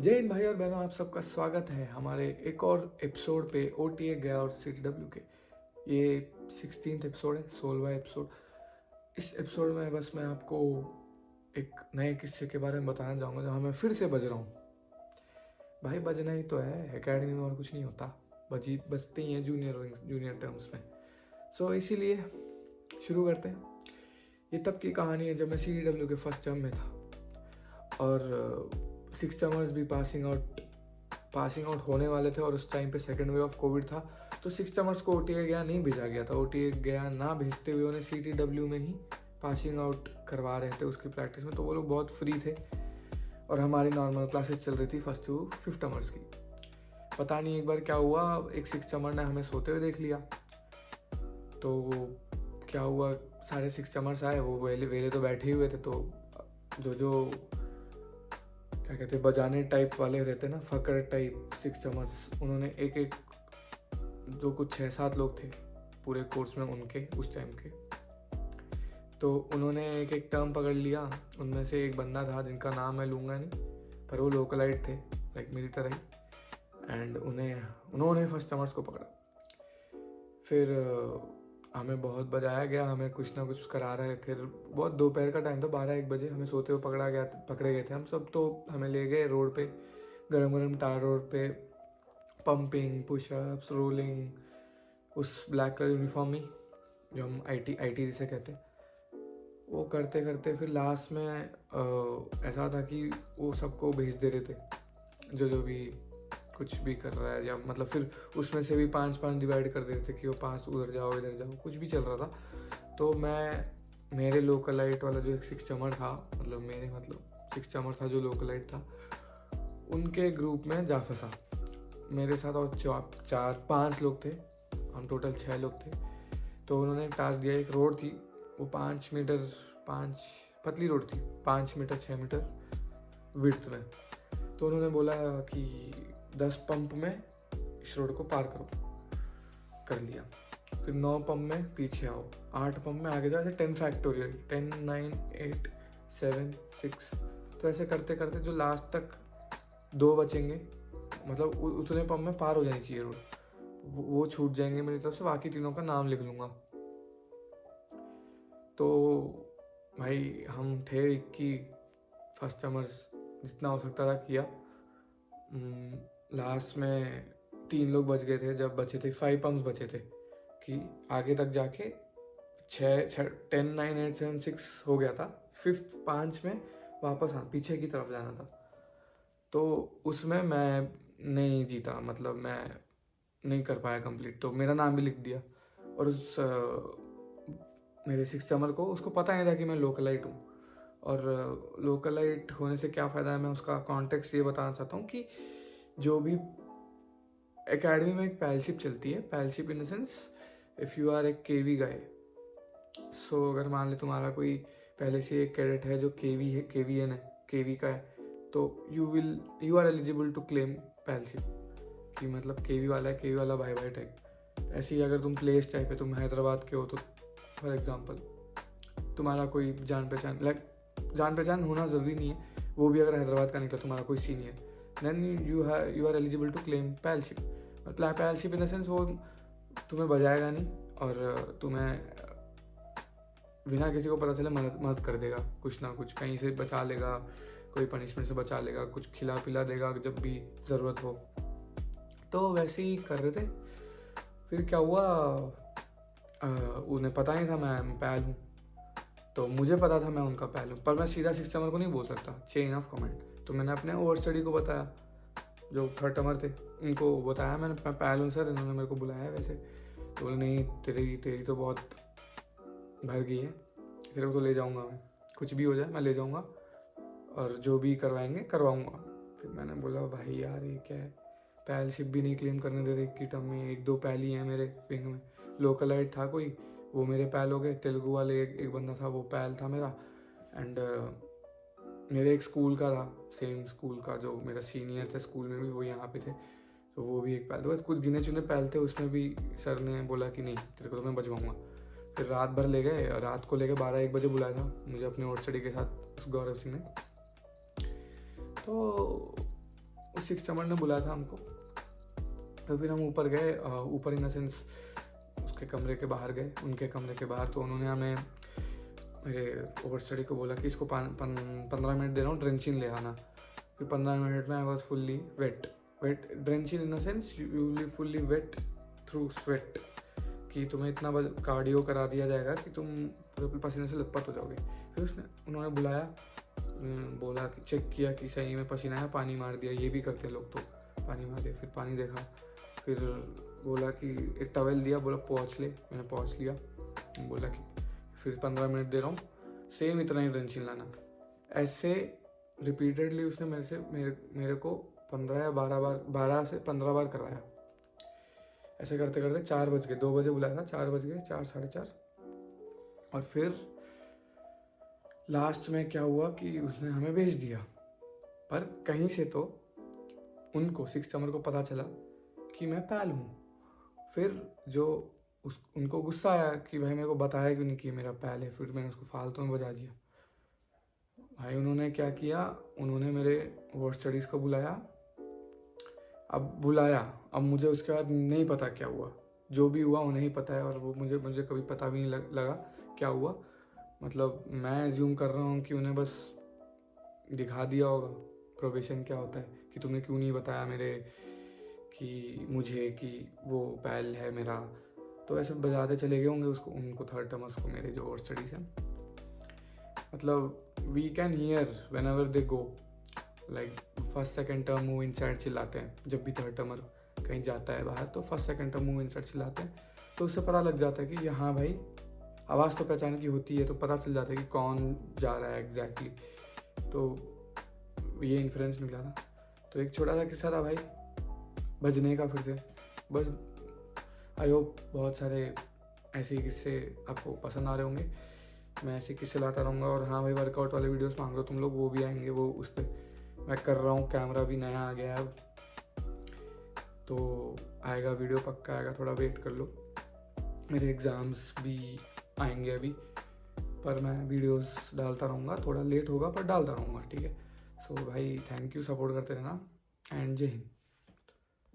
जय हिंद भाई और बहनों, आप सबका स्वागत है हमारे एक और एपिसोड पे OTA गया और CTW के। ये 16th एपिसोड है, 16वां एपिसोड। इस एपिसोड में बस मैं आपको एक नए किस्से के बारे में बताना चाहूँगा जहाँ मैं फिर से बज रहा हूँ। भाई बजना ही तो है, एकेडमी में और कुछ नहीं होता, बजते ही हैं जूनियर टर्म्स में। सो इसीलिए शुरू करते हैं। ये तब की कहानी है जब मैं CTW के फर्स्ट टर्म में था और 6 टर्मर्स भी पासिंग आउट होने वाले थे और उस टाइम पे सेकेंड वेव ऑफ कोविड था। तो 6 टर्मर्स को OTA गया नहीं भेजा गया था। OTA गया ना भेजते हुए उन्हें CTW में ही पासिंग आउट करवा रहे थे उसकी प्रैक्टिस में। तो वो लोग बहुत फ्री थे और हमारी नॉर्मल क्लासेस चल रही थी फर्स्ट टू फिफ्थ टर्मर्स की। पता नहीं एक बार क्या हुआ, एक 6 टर्मर ने हमें सोते हुए देख लिया। तो क्या हुआ, सारे 6 टर्मर्स आए, वो वेले तो बैठे ही हुए थे। तो जो क्या कहते हैं, बजाने टाइप वाले रहते ना, फकर टाइप 6 टर्मर्स, उन्होंने एक जो कुछ 6-7 लोग थे पूरे कोर्स में उनके उस टाइम के, तो उन्होंने एक टर्म पकड़ लिया। उनमें से एक बंदा था जिनका नाम मैं लूँगा नहीं, पर वो लोकलाइट थे लाइक मेरी तरह ही। एंड उन्होंने फर्स्ट टर्मर्स को पकड़ा। फिर हमें बहुत बजाया गया, हमें कुछ ना कुछ करा रहे। फिर बहुत दोपहर का टाइम था, 12-1 बजे हमें सोते हुए पकड़े गए थे हम सब। तो हमें ले गए रोड पे, गरम गरम टार रोड पे, पंपिंग, पुशअप्स, रोलिंग, उस ब्लैक कलर यूनिफॉर्म में जो हम IT जिसे कहते हैं, वो करते करते फिर लास्ट में ऐसा था कि वो सबको भेज दे रहे थे जो भी कुछ भी कर रहा है, या मतलब फिर उसमें से भी 5-5 डिवाइड कर देते थे कि वो 5 उधर जाओ इधर जाओ, कुछ भी चल रहा था। तो मेरे लोकलाइट वाला जो एक 6 टर्मर था, मतलब 6 टर्मर था जो लोकलाइट था, उनके ग्रुप में जा फंसा। मेरे साथ और 4-5 लोग थे, हम टोटल 6 लोग थे। तो उन्होंने एक टास्क दिया, एक रोड थी, वो 5 पतली रोड थी, 5 मीटर 6 मीटर विड्थ में। तो उन्होंने बोला कि 10 पंप में इस रोड को पार करो। कर लिया। फिर 9 पंप में पीछे आओ, 8 पंप में आगे जाओ, ऐसे 10 फैक्टोरियल, 10 9 8 7 6। तो ऐसे करते करते जो लास्ट तक 2 बचेंगे, मतलब उतने पंप में पार हो जानी चाहिए रोड, वो छूट जाएंगे मेरी तरफ से, बाकी तीनों का नाम लिख लूँगा। तो भाई हम थे कि फर्स्ट टर्मर्स, जितना हो सकता था किया। लास्ट में 3 लोग बच गए थे, जब बचे थे 5 पंप्स बचे थे कि आगे तक जाके 10 9 8 7 6 हो गया था। 5th 5 में वापस पीछे की तरफ जाना था। तो उसमें मैं नहीं जीता, मतलब मैं नहीं कर पाया कंप्लीट। तो मेरा नाम भी लिख दिया और उस मेरे 6 टर्मर को, उसको पता नहीं था कि मैं लोकलाइट हूँ। और लोकलाइट होने से क्या फ़ायदा है, मैं उसका कॉन्टेक्स्ट ये बताना चाहता हूँ कि जो भी एकेडमी में एक पैलशिप चलती है, palship in the sense if you are a KV guy. So अगर मान ले तुम्हारा कोई पहले से एक कैडेट है जो KV है, KVN है, KV का है, तो you are eligible to claim palship, कि मतलब KV वाला है, KV वाला बाय बाय टाइप। ऐसे ही अगर तुम प्लेस टाइप है, तुम हैदराबाद के हो, तो फॉर एग्जाम्पल तुम्हारा कोई जान पहचान होना ज़रूरी नहीं है, वो भी अगर हैदराबाद का निकला तुम्हारा कोई senior, then you are eligible to claim palship. Palship in the sense वो तुम्हें बजाएगा नहीं और तुम्हें बिना किसी को पता चले मदद कर देगा, कुछ ना कुछ कहीं से बचा लेगा, कोई पनिशमेंट से बचा लेगा, कुछ खिला पिला देगा जब भी ज़रूरत हो। तो वैसे ही कर रहे थे। फिर क्या हुआ, उन्हें पता नहीं था मैं पैल हूँ, तो मुझे पता था मैं उनका पैल हूँ, पर मैं सीधा 6 टर्मर को नहीं बोल सकता, चेन ऑफ कमांड। तो मैंने अपने ओवर स्टडी को बताया, जो 3rd टर्मर थे उनको बताया, मैं पैल हूँ सर, इन्होंने मेरे को बुलाया है वैसे। तो बोले नहीं, तेरी तो बहुत भर गई है, तेरे को तो ले जाऊँगा मैं, कुछ भी हो जाए मैं ले जाऊँगा और जो भी करवाएंगे करवाऊँगा। फिर मैंने बोला भाई यार ये क्या है, पैलशिप भी नहीं क्लेम करने दे रहे की टर्म में, 1-2 पैल ही हैं मेरे विंग में। लोकलाइट था कोई, वो मेरे पैल हो गए। तेलुगु वाले एक बंदा था, वो पैल था मेरा। एंड मेरे एक स्कूल का था, सेम स्कूल का, जो मेरा सीनियर थे स्कूल में भी, वो यहाँ पे थे, तो वो भी एक पैल। तो कुछ गिने चुने पैल थे, उसमें भी सर ने बोला कि नहीं तेरे को तो मैं बचवाऊँगा। फिर रात भर ले गए, रात को लेके 12-1 बजे बुलाया था मुझे अपने ओट स्टडी के साथ उस गौरव सिंह ने। तो उस सिक्स समर ने बुलाया था हमको। तो फिर हम ऊपर गए, ऊपर इन द सेंस उसके कमरे के बाहर गए, उनके कमरे के बाहर। तो उन्होंने हमें, मेरे ओवर स्टडी को बोला कि इसको 15 मिनट दे रहा हूँ, ड्रेंचिंग ले आना। फिर 15 मिनट में I was fully wet. Drenching in the sense you will fully wet through sweat, कि तुम्हें इतना कार्डियो करा दिया जाएगा कि तुम पूरे पसीने से लथपथ हो जाओगे। फिर उन्होंने बुलाया, बोला कि चेक किया कि सही में पसीना है, पानी मार दिया। ये भी करते लोग, तो पानी मार दिया। फिर पानी देखा, फिर बोला कि एक टॉवेल दिया, बोला पहुँच ले। मैंने पहुँच लिया। बोला कि फिर 15 मिनट दे रहा हूँ, सेम इतना ही ड्रेंचिंग लाना। ऐसे रिपीटेडली उसने मेरे को 15 या 12 से 15 बार करवाया। ऐसे करते करते 4 बज गए। 2 बजे बुलाया था, 4 बज गए, 4 साढ़े 4। और फिर लास्ट में क्या हुआ कि उसने हमें भेज दिया। पर कहीं से तो उनको 6 समर को पता चला कि मैं पैल हूँ। फिर जो उनको गुस्सा आया कि भाई मेरे को बताया क्यों नहीं कि मेरा पैल है। फिर मैंने उसको फालतू में बजा दिया। भाई उन्होंने क्या किया, उन्होंने मेरे वर्ड स्टडीज़ को बुलाया। अब मुझे उसके बाद नहीं पता क्या हुआ। जो भी हुआ उन्हें ही पता है, और वो मुझे कभी पता भी नहीं लगा क्या हुआ। मतलब मैं एज्यूम कर रहा हूँ कि उन्हें बस दिखा दिया होगा प्रोबेशन क्या होता है, कि तुमने क्यों नहीं बताया मुझे कि वो पैल है मेरा। तो ऐसे बजाते चले गए होंगे उनको थर्ड टर्मर्स को, मेरे जो और स्टडीज़ हैं। मतलब we can hear whenever they go, like first second term move inside चिल्लाते हैं। जब भी थर्ड टर्मर कहीं जाता है बाहर तो first second term move inside चिल्लाते हैं। तो उससे पता लग जाता है कि यहाँ भाई आवाज़ तो पहचान की होती है, तो पता चल जाता है कि कौन जा रहा है एग्जैक्टली। तो ये इन्फ्लुएंस निकला था। तो एक छोटा सा किस्सा था भाई बजने का। फिर से बस आई होप बहुत सारे ऐसे किस्से आपको पसंद आ रहे होंगे। मैं ऐसे किस्से लाता रहूँगा। और हाँ भाई, वर्कआउट वाले वीडियोस मांग रहे हो तुम लोग, वो भी आएंगे। वो उस पर मैं कर रहा हूँ, कैमरा भी नया आ गया है अब, तो आएगा वीडियो, पक्का आएगा, थोड़ा वेट कर लो। मेरे एग्ज़ाम्स भी आएंगे अभी, पर मैं वीडियोस डालता रहूँगा। थोड़ा लेट होगा पर डालता रहूँगा, ठीक है। सो भाई थैंक यू, सपोर्ट करते रहना, एंड जय हिंद।